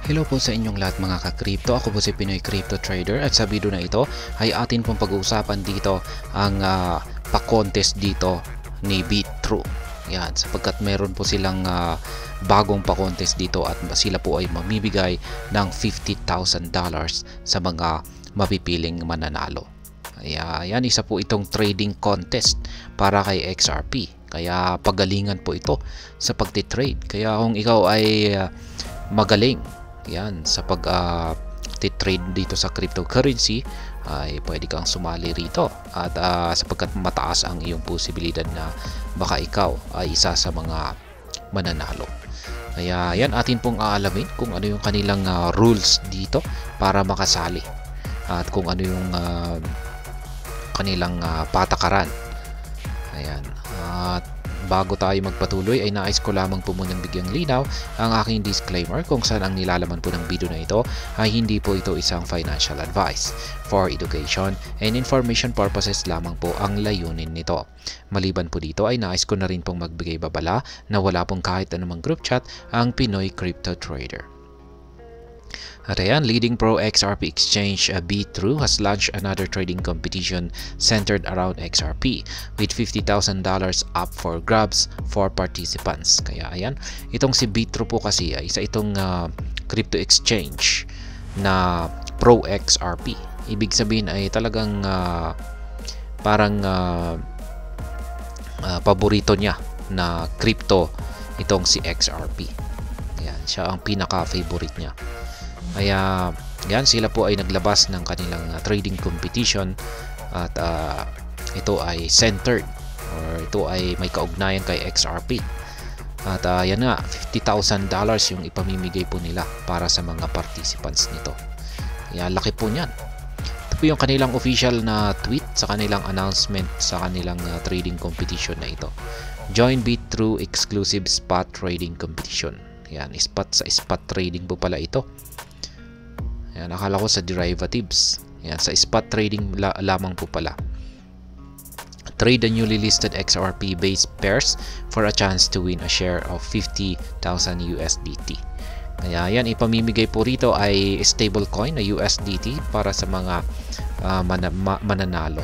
Hello po sa inyong lahat mga ka-crypto. Ako po si Pinoy Crypto Trader at sa video na ito ay atin pong pag-uusapan dito ang pa-contest dito ni BitTrue. Yan, sapagkat meron po silang bagong pa-contest dito at sila po ay mamibigay ng $50,000 sa mga mapipiling mananalo. Kaya yan, isa po itong trading contest para kay XRP. Kaya pagalingan po ito sa pagtitrade. Kaya kung ikaw ay magaling yan sa trade dito sa cryptocurrency ay pwede kang sumali rito at sapagkat mataas ang iyong posibilidad na baka ikaw ay isa sa mga mananalo. Kaya yan atin pong aalamin kung ano yung kanilang rules dito para makasali at kung ano yung kanilang patakaran. Ayan. At bago tayo magpatuloy ay nais ko lamang po munang bigyang linaw ang aking disclaimer kung saan ang nilalaman po ng video na ito ay hindi po ito isang financial advice. For education and information purposes lamang po ang layunin nito. Maliban po dito ay nais ko na rin pong magbigay babala na wala pong kahit anumang group chat ang Pinoy Crypto Trader. At ayan, leading pro XRP exchange BitTrue has launched another trading competition centered around XRP with $50,000 up for grabs for participants. Kaya ayan, itong si BitTrue po kasi ay isa itong crypto exchange na pro XRP. Ibig sabihin ay talagang parang paborito niya na crypto itong si XRP. Ayan, siya ang pinaka-favorite niya. Kaya yan, sila po ay naglabas ng kanilang trading competition at ito ay centered or ito ay may kaugnayan kay XRP. At yan nga, $50,000 yung ipamimigay po nila para sa mga participants nito. Kaya laki po niyan. Ito po yung kanilang official na tweet sa kanilang announcement sa kanilang trading competition na ito. Join BitTrue exclusive spot trading competition. Yan, sa spot trading po pala ito. Yan, akala ko sa derivatives. Yan, sa spot trading lamang po pala. Trade the newly listed XRP based pairs for a chance to win a share of 50,000 USDT. Kaya yan, ipamimigay po rito ay stablecoin na USDT para sa mga mananalo.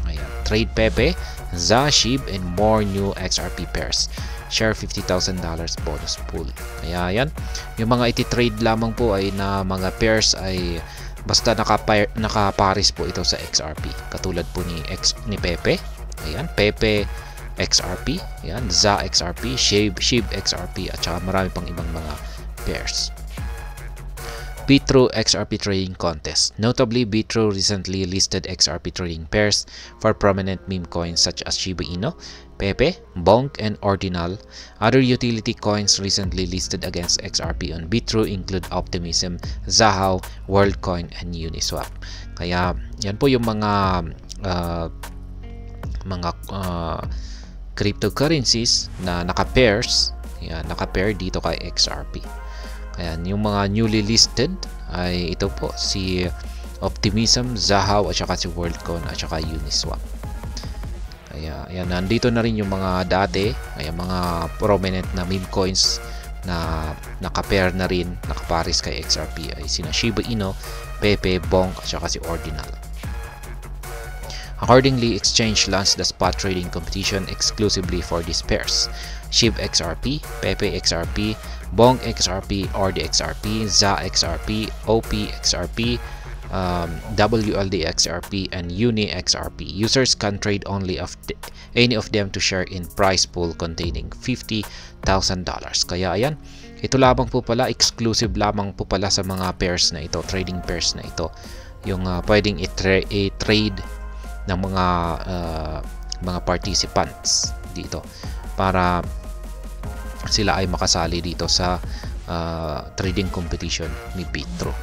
Ayan, trade Pepe, ZA, SHIB, and more new XRP pairs. Share $50,000 bonus pool. Kaya yan, yung mga iti-trade lamang po ay na mga pairs ay basta nakapares po ito sa XRP. Katulad po ni Pepe. Ayan, Pepe XRP. Ayan, ZA XRP, SHIB XRP, at saka marami pang ibang mga pairs. BitTrue XRP Trading Contest. Notably, BitTrue recently listed XRP trading pairs for prominent meme coins such as Shiba Inu, Pepe, Bonk, and Ordinal. Other utility coins recently listed against XRP on BitTrue include Optimism, Zahao, WorldCoin, and Uniswap. Kaya yan po yung mga cryptocurrencies na naka-pairs, naka-pair dito kay XRP. Ayan, yung mga newly listed ay ito po, si Optimism, Zahao, at saka si WorldCoin, at saka Uniswap. Kaya ayan, nandito na rin yung mga dati, ay mga prominent na meme coins na naka-pair na rin, nakapares kay XRP ay sina Shiba Inu, Pepe, Bonk, at saka si Ordinal. Accordingly, exchange launched the spot trading competition exclusively for these pairs. SHIB XRP, Pepe XRP, Bonk XRP, Ordi XRP, ZA XRP, OP XRP, WLD XRP, and Uni XRP. Users can trade only any of them to share in prize pool containing $50,000. Kaya ayan, ito lamang po pala, exclusive lamang po pala sa mga pairs na ito, trading pairs na ito, yung pwedeng i-trade ng mga participants dito para sila ay makasali dito sa trading competition ni BitTrue.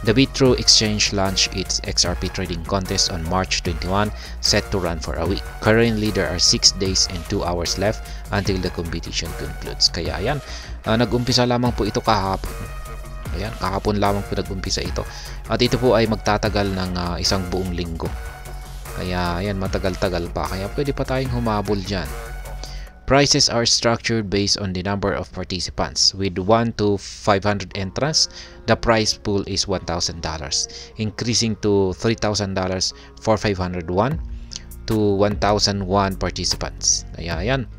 The BitTrue exchange launched its XRP trading contest on March 21, set to run for a week. Currently, there are 6 days and 2 hours left until the competition concludes. Kaya ayan, nag-umpisa lamang po ito kahapon. Ayan, kahapon lamang po nag-umpisa ito. At ito po ay magtatagal ng isang buong linggo. Kaya ayan, matagal-tagal pa. Kaya pwede pa tayong humabol dyan. Prices are structured based on the number of participants. With 1 to 500 entrants, the prize pool is $1,000, increasing to $3,000 for 501 to 1,001 participants. Kaya yan.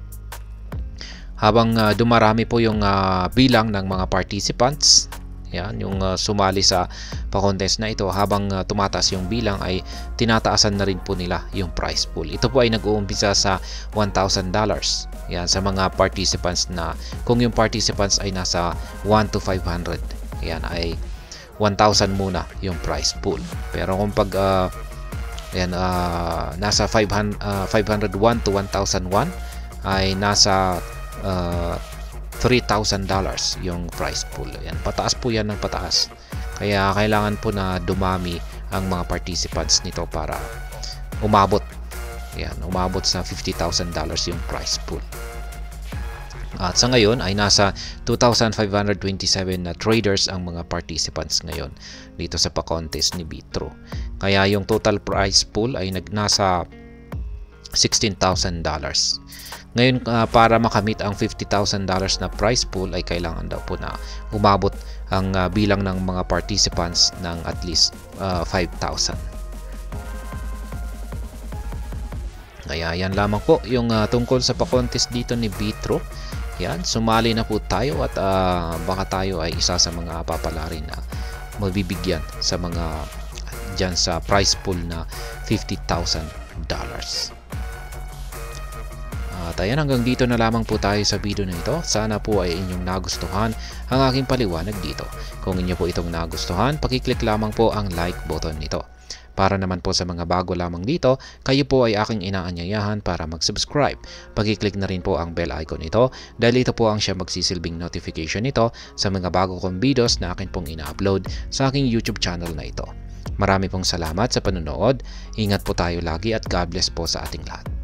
Habang dumarami po yung bilang ng mga participants, yan, yung sumali sa pa-contest na ito, habang tumataas yung bilang ay tinataasan na rin po nila yung prize pool. Ito po ay nag-uumpisa sa $1,000. Yan, sa mga participants na, kung yung participants ay nasa 1 to 500, yan ay 1,000 muna yung prize pool. Pero kung pag nasa 501 to 1,001 ay nasa $3,000 yung prize pool. Yan, pataas po yan ng pataas. Kaya kailangan po na dumami ang mga participants nito para umabot. Yan, umabot sa $50,000 yung prize pool. At sa ngayon ay nasa 2,527 na traders ang mga participants ngayon dito sa pa-contest ni Bitro. Kaya yung total prize pool ay nasa $16,000. Ngayon, para makamit ang $50,000 na prize pool ay kailangan daw po na umabot ang bilang ng mga participants ng at least 5,000. Kaya yan lamang po yung tungkol sa pa-contest dito ni Bitro. Yan, sumali na po tayo at baka tayo ay isa sa mga papalarin na mabibigyan sa mga dyan sa prize pool na $50,000. At ayan, hanggang dito na lamang po tayo sa video na ito. Sana po ay inyong nagustuhan ang aking paliwanag dito. Kung inyo po itong nagustuhan, pakiclick lamang po ang like button nito. Para naman po sa mga bago lamang dito, kayo po ay aking inaanyayahan para mag-subscribe. Pakiclick na rin po ang bell icon nito dahil ito po ang siya magsisilbing notification nito sa mga bago kong videos na akin pong ina-upload sa aking YouTube channel na ito. Marami pong salamat sa panonood. Ingat po tayo lagi at God bless po sa ating lahat.